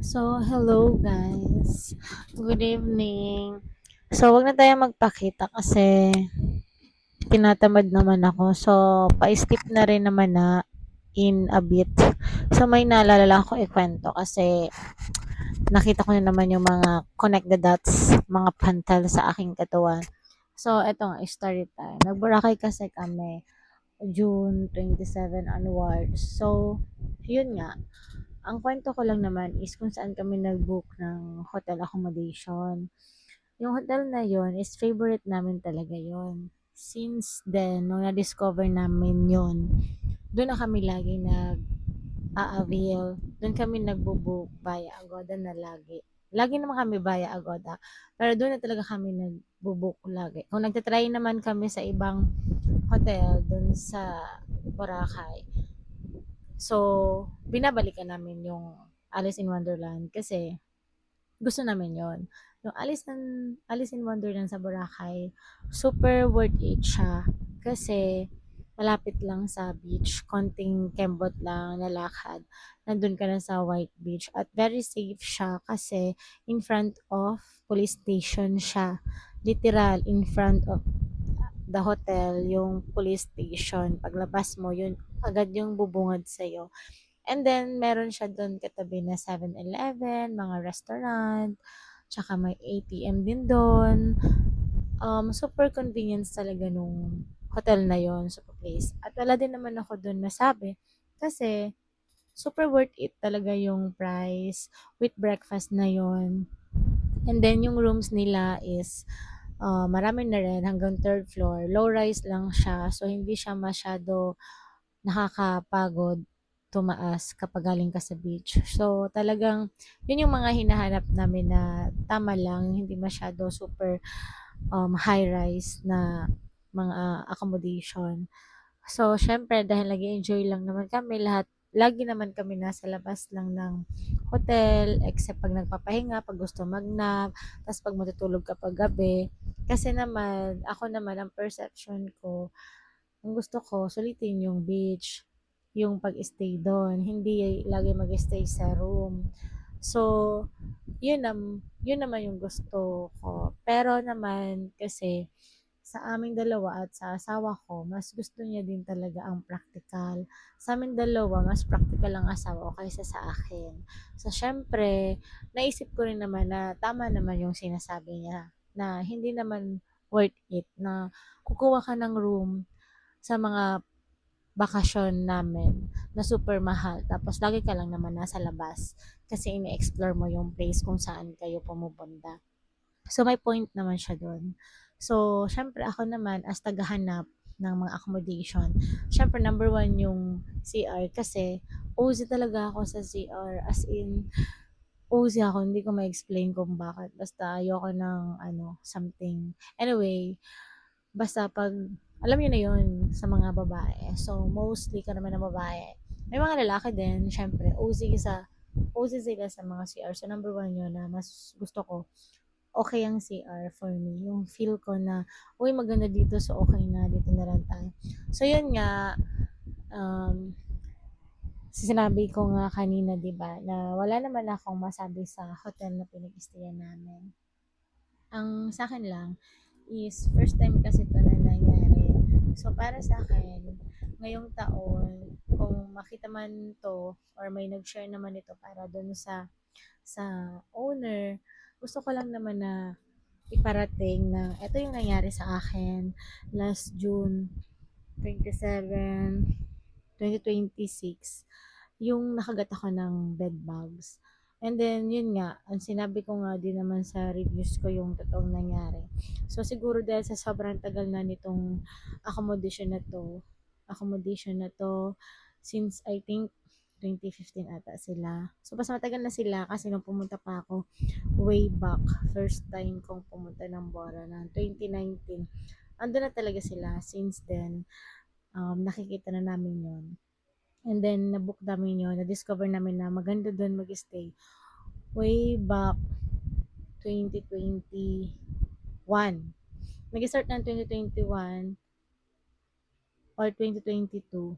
So, hello guys. Good evening. So, wag na tayo magpakita kasi tinatamad naman ako. So, pa-skip na rin naman na in a bit. So, may naalala lang ako ikwento kasi nakita ko na naman yung mga connect the dots, mga pantal sa aking katawan. So, eto nga, story time. Nagburakay kasi kami June 27 onwards. So, yun nga, ang kwento ko lang naman is kung saan kami nag-book ng hotel accommodation. Yung hotel na yon is favorite namin talaga yon. Since then, nung na-discover namin yon, doon na kami lagi nag-a-avail. Doon kami nagbo-book via Agoda na lagi. Lagi naman kami via Agoda. Pero doon na talaga kami nagbo-book lagi. Kung nagtatry naman kami sa ibang hotel doon sa Boracay, so, binabalikan namin yung Alice in Wonderland kasi gusto namin yon. Yung Alice in Wonderland sa Boracay, super worth it siya kasi malapit lang sa beach, konting kembot lang na lakad. Nandun ka na sa White Beach at very safe siya kasi in front of police station siya. Literal, in front of the hotel, yung police station. Paglabas mo, yun agad yung bubungad sa'yo. And then, meron siya doon katabi na 7-Eleven, mga restaurant, tsaka may ATM din doon. Super convenience talaga nung hotel na yon, super place. At wala din naman ako doon masabi kasi super worth it talaga yung price with breakfast na yon. And then, yung rooms nila is marami na rin hanggang third floor. Low rise lang siya, so hindi siya masyado nakakapagod tumaas kapag galing ka sa beach. So, talagang yun yung mga hinahanap namin na tama lang, hindi masyado super high-rise na mga accommodation. So, syempre, dahil nag-enjoy lang naman kami, lagi naman kami nasa labas lang ng hotel, except pag nagpapahinga, pag gusto mag-nap, tapos pag matutulog kapag gabi. Kasi naman, ako naman, ang perception ko, ang gusto ko, sulitin yung beach, yung pag-stay doon, hindi lagi mag-stay sa room. So, yun naman yung gusto ko. Pero naman, kasi, sa aming dalawa at sa asawa ko, mas gusto niya din talaga ang practical. Sa aming dalawa, mas practical ang asawa ko kaysa sa akin. So, syempre, naisip ko rin naman na tama naman yung sinasabi niya na hindi naman worth it na kukuha ka ng room sa mga bakasyon namin na super mahal. Tapos lagi ka lang naman nasa labas kasi ini-explore mo yung place kung saan kayo pumupunta. So may point naman siya doon. So, syempre ako naman as tagahanap ng mga accommodation, syempre number one yung CR kasi OZ talaga ako sa CR. As in, OZ ako. Hindi ko ma-explain kung bakit. Basta ayoko ng something. Anyway, basta pag, alam niyo na yun sa mga babae. So, mostly karamihan ng babae. May mga lalaki din, syempre, OZ sila sa mga CR. So, number one yun na mas gusto ko. Okay ang CR for me. Yung feel ko na, uy, maganda dito, so okay na, dito na lang tayo. So, yun nga, um, sinabi ko nga kanina, di ba, na wala naman akong masabi sa hotel na pinag-stayan namin. Ang sa akin lang is first time kasi ito na nangyari. So, para sa akin, ngayong taon, kung makita man to or may nag-share naman ito para doon sa owner, gusto ko lang naman na iparating na ito yung nangyari sa akin last June 27, 2026, yung nakagat ako ng bed bugs. And then, yun nga, ang sinabi ko nga din naman sa reviews ko yung totoong nangyari. So, siguro dahil sa sobrang tagal na nitong accommodation na to, since I think 2015 ata sila. So, mas matagal na sila kasi nung pumunta pa ako way back, first time kong pumunta ng Bora ng 2019. Ando na talaga sila. Since then, nakikita na namin yon. And then, nabook namin yun. Na-discover namin na maganda doon mag-stay. Way back 2021. Nag-start ng 2021 or 2022.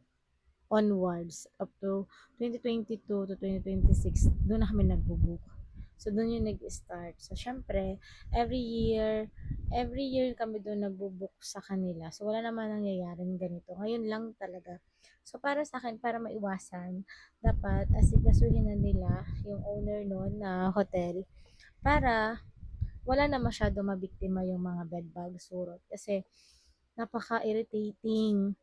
onwards up to 2022 to 2026, doon na kami nagbo-book. So, doon yung nag-start. So, syempre, every year, every year kami doon nagbo-book sa kanila. So, wala naman nangyayaring ganito. Ngayon lang talaga. So, para sa akin, para maiwasan, dapat asikasuhin na nila yung owner noon na hotel para wala na masyado mabiktima yung mga bedbug surot. Kasi, napaka-irritating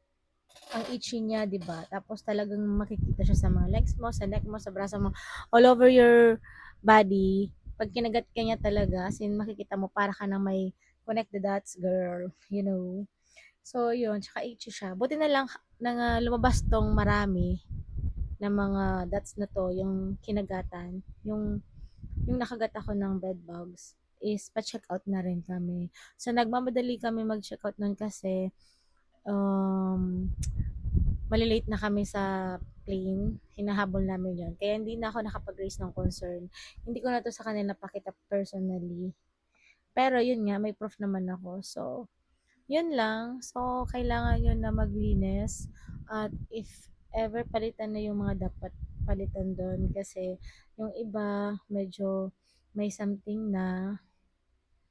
ang itchy niya, 'di ba? Tapos talagang makikita siya sa mga legs mo, sa neck mo, sa braso mo, all over your body. Pag kinagat ka niya talaga, as in makikita mo para ka nang may connect the dots, girl, you know. So, yun, tsaka itchy siya. Buti na lang lumabas tong marami ng mga dots na to, yung kinagatan, yung nakagat ako ng bed bugs is pa-check out na rin kami. So, nagmamadali kami mag-check out nun kasi um, malilate na kami sa plane, hinahabol namin yon. Kaya hindi na ako nakapag-raise ng concern. Hindi ko na to sa kanila napakita personally. Pero yun nga, may proof naman ako. So, yun lang. So, kailangan yun na maglinis. At if ever palitan na yung mga dapat palitan doon kasi yung iba medyo may something na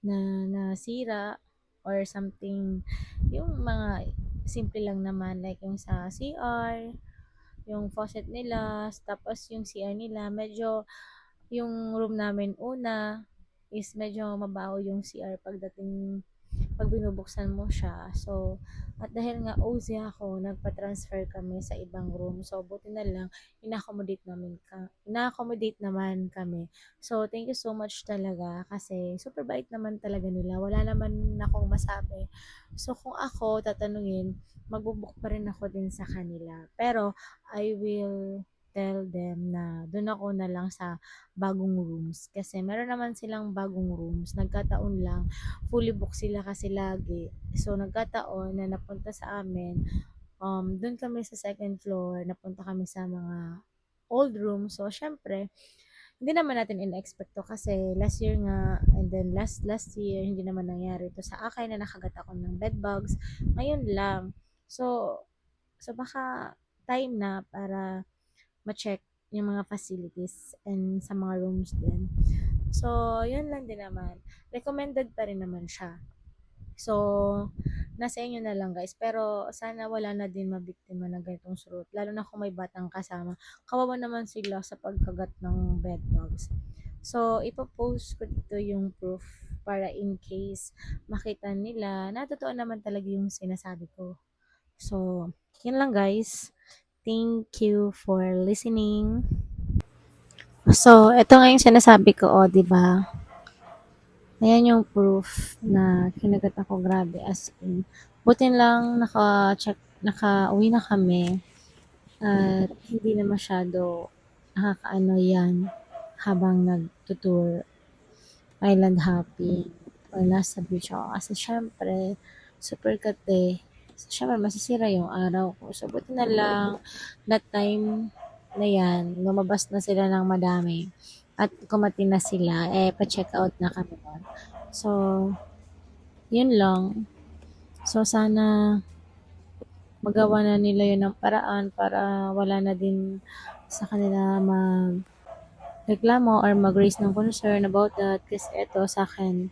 nasira or something, yung mga simple lang naman like yung sa CR, yung faucet nila, tapos yung CR nila, medyo yung room namin una is medyo mabaho yung CR pag binubuksan mo siya. So, at dahil nga OZ ako, nagpa-transfer kami sa ibang room. So, buti na lang, ina-accommodate naman kami. So, thank you so much talaga kasi super bait naman talaga nila. Wala naman akong masabi. So, kung ako tatanungin, magbubuk pa rin ako din sa kanila. Pero, I will tell them na doon ako na lang sa bagong rooms. Kasi meron naman silang bagong rooms. Nagkataon lang, fully booked sila kasi lagi. So, nagkataon na napunta sa amin, dun kami sa second floor, napunta kami sa mga old room. So, syempre, hindi naman natin in-expect to kasi last year nga, and then last year, hindi naman nangyari to sa akin na nakagat ako ng bed bugs. Ngayon lang. So, baka time na para ma-check yung mga facilities and sa mga rooms din. So, yun lang din naman. Recommended pa rin naman siya. So, nasa inyo na lang guys. Pero, sana wala na din mabiktima ng ganitong surut. Lalo na kung may batang kasama. Kawawa naman sila sa pagkagat ng bed bugs. So, ipopost ko dito yung proof para in case makita nila na totoo naman talaga yung sinasabi ko. So, yun lang guys. Thank you for listening. So, ito nga yung sinasabi ko, oh, 'di ba? Ayan yung proof na kinagat ako, grabe, as in. Buti lang naka-uwi na kami at hindi na masyado nakakaano yan habang nagtutour island hopping or nasa beach ako. Kasi syempre, super kate. So, syempre, masisira yung araw ko. So, buti na lang, that time na yan, lumabas na sila ng madami. At kumati na sila, pa-check out na kami nun. So, yun lang. So, sana magawa na nila yun ng paraan para wala na din sa kanila reklamo or mag-raise ng concern about that. Kasi ito sa akin,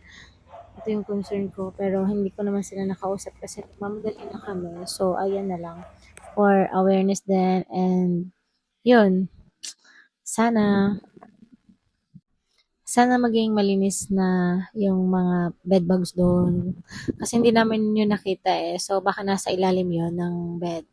ito yung concern ko. Pero hindi ko naman sila nakausap kasi mamadali na kami. So, ayan na lang. For awareness din. And, yun. Sana maging malinis na yung mga bedbugs doon. Kasi hindi namin yun nakita eh. So, baka nasa ilalim yun ng bed.